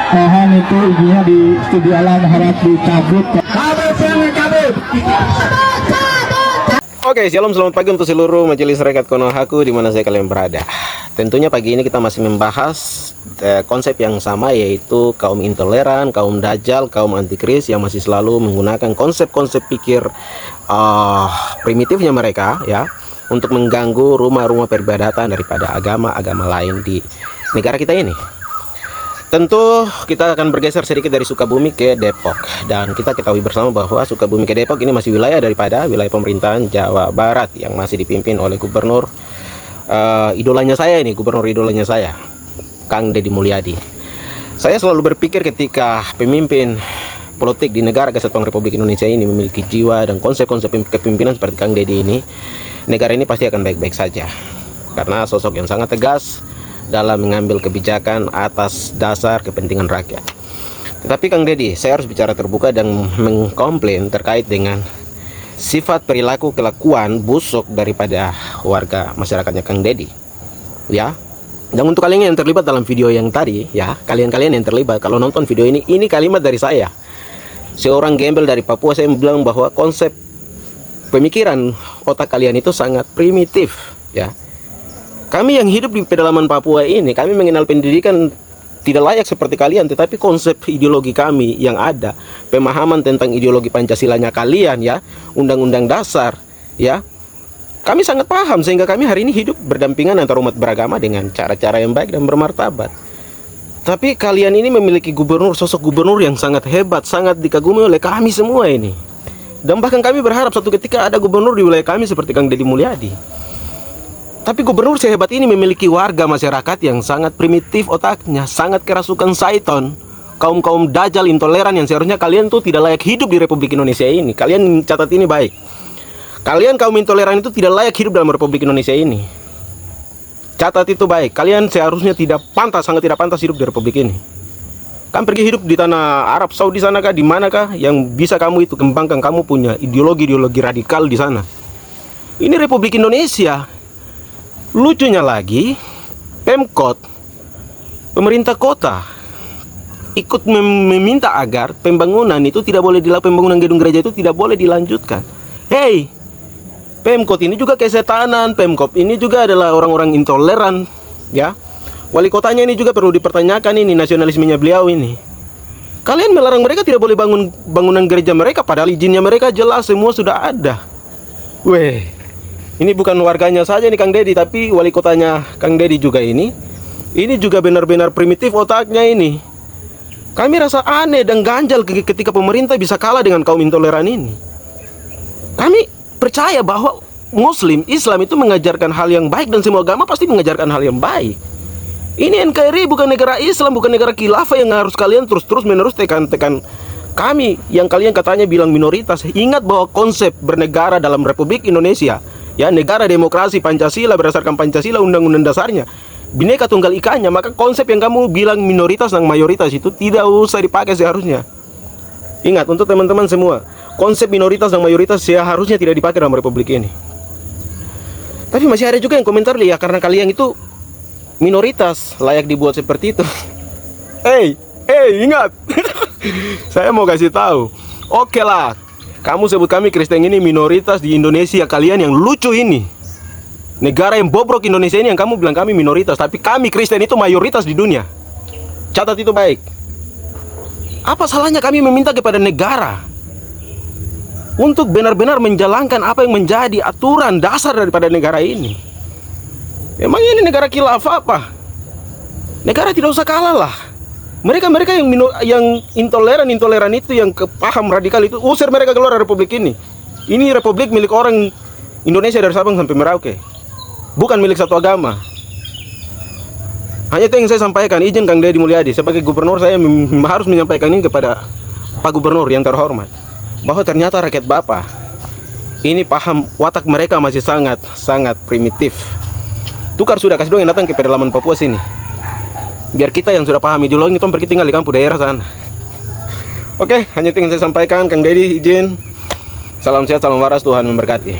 Tahan itu izinnya di studio alam harap dicabut. Oke, shalom, selamat pagi untuk seluruh majelis rekat Konohaku di mana saya kalian berada. Tentunya pagi ini kita masih membahas konsep yang sama, yaitu kaum intoleran, kaum dajjal, kaum antikris yang masih selalu menggunakan konsep-konsep pikir primitifnya mereka ya untuk mengganggu rumah-rumah peribadatan daripada agama-agama lain di negara kita ini. Tentu kita akan bergeser sedikit dari Sukabumi ke Depok, dan kita ketahui bersama bahwa Sukabumi ke Depok ini masih wilayah daripada wilayah pemerintahan Jawa Barat yang masih dipimpin oleh gubernur idolanya saya ini, gubernur idolanya saya, Kang Deddy Mulyadi. Saya selalu berpikir ketika pemimpin politik di negara Kesatuan Republik Indonesia ini memiliki jiwa dan konsep-konsep kepemimpinan seperti Kang Deddy ini, negara ini pasti akan baik-baik saja, karena sosok yang sangat tegas dalam mengambil kebijakan atas dasar kepentingan rakyat. Tetapi Kang Deddy, saya harus bicara terbuka dan mengkomplain terkait dengan sifat perilaku kelakuan busuk daripada warga masyarakatnya Kang Deddy ya. Dan untuk kalian yang terlibat dalam video yang tadi ya, kalian-kalian yang terlibat, kalau nonton video ini kalimat dari saya, seorang gembel dari Papua. Saya bilang bahwa konsep pemikiran otak kalian itu sangat primitif ya. Kami yang hidup di pedalaman Papua ini, kami mengenal pendidikan tidak layak seperti kalian, tetapi konsep ideologi kami yang ada, pemahaman tentang ideologi Pancasilanya kalian ya, undang-undang dasar ya, kami sangat paham, sehingga kami hari ini hidup berdampingan antara umat beragama dengan cara-cara yang baik dan bermartabat. Tapi kalian ini memiliki gubernur, sosok gubernur yang sangat hebat, sangat dikagumi oleh kami semua ini. Dan bahkan kami berharap suatu ketika ada gubernur di wilayah kami seperti Kang Deddy Mulyadi. Tapi gubernur sehebat ini memiliki warga masyarakat yang sangat primitif otaknya, sangat kerasukan syaiton, kaum-kaum dajjal intoleran yang seharusnya kalian tuh tidak layak hidup di Republik Indonesia ini. Kalian catat ini baik. Kalian kaum intoleran itu tidak layak hidup dalam Republik Indonesia ini. Catat itu baik. Kalian seharusnya tidak pantas, sangat tidak pantas hidup di Republik ini. Kamu pergi hidup di tanah Arab Saudi sana kah, di manakah yang bisa kamu itu kembangkan, kamu punya ideologi-ideologi radikal di sana. Ini Republik Indonesia. Lucunya lagi, Pemkot, pemerintah kota, ikut meminta agar pembangunan itu tidak boleh dilakukan, pembangunan gedung gereja itu tidak boleh dilanjutkan. Hei, Pemkot ini juga kesetanan, Pemkot ini juga adalah orang-orang intoleran, ya. Wali kotanya ini juga perlu dipertanyakan ini, nasionalismenya beliau ini. Kalian melarang mereka tidak boleh bangun bangunan gereja mereka, padahal izinnya mereka jelas, semua sudah ada. Weh. Ini bukan warganya saja nih Kang Deddy, tapi wali kotanya Kang Deddy juga ini juga benar-benar primitif otaknya ini. Kami rasa aneh dan ganjal ketika pemerintah bisa kalah dengan kaum intoleran ini. Kami percaya bahwa Muslim, Islam itu mengajarkan hal yang baik, dan semua agama pasti mengajarkan hal yang baik. Ini NKRI bukan negara Islam, bukan negara khilafah yang harus kalian terus menerus tekan kami yang kalian katanya bilang minoritas. Ingat bahwa konsep bernegara dalam Republik Indonesia ya, negara demokrasi Pancasila, berdasarkan Pancasila, undang-undang dasarnya, Bhinneka Tunggal Ikanya, maka konsep yang kamu bilang minoritas dan mayoritas itu tidak usah dipakai seharusnya. Ingat, untuk teman-teman semua, konsep minoritas dan mayoritas seharusnya tidak dipakai dalam Republik ini. Tapi masih ada juga yang komentar, ya karena kalian itu minoritas layak dibuat seperti itu. Hey, ingat. Saya mau kasih tahu. Oke lah, kamu sebut kami Kristen ini minoritas di Indonesia, kalian yang lucu ini, negara yang bobrok Indonesia ini, yang kamu bilang kami minoritas, tapi kami Kristen itu mayoritas di dunia. Catat itu baik. Apa salahnya kami meminta kepada negara untuk benar-benar menjalankan apa yang menjadi aturan dasar daripada negara ini? Emang ini negara khilafah apa? Negara tidak usah kalah lah. Mereka yang intoleran itu, yang paham radikal itu, usir mereka keluar dari Republik ini. Ini Republik milik orang Indonesia dari Sabang sampai Merauke, bukan milik satu agama. Hanya itu yang saya sampaikan. Izin Kang Deddy Mulyadi, sebagai gubernur saya harus menyampaikan ini kepada Pak Gubernur yang terhormat, bahwa ternyata rakyat Bapak ini paham, watak mereka masih sangat primitif. Tukar sudah, kasih dong yang datang ke pedalaman Papua sini, biar kita yang sudah paham ideologi itu pergi tinggal di kampung daerah sana. Oke, hanya itu yang saya sampaikan. Kang Deddy izin. Salam sehat, salam waras, Tuhan memberkati.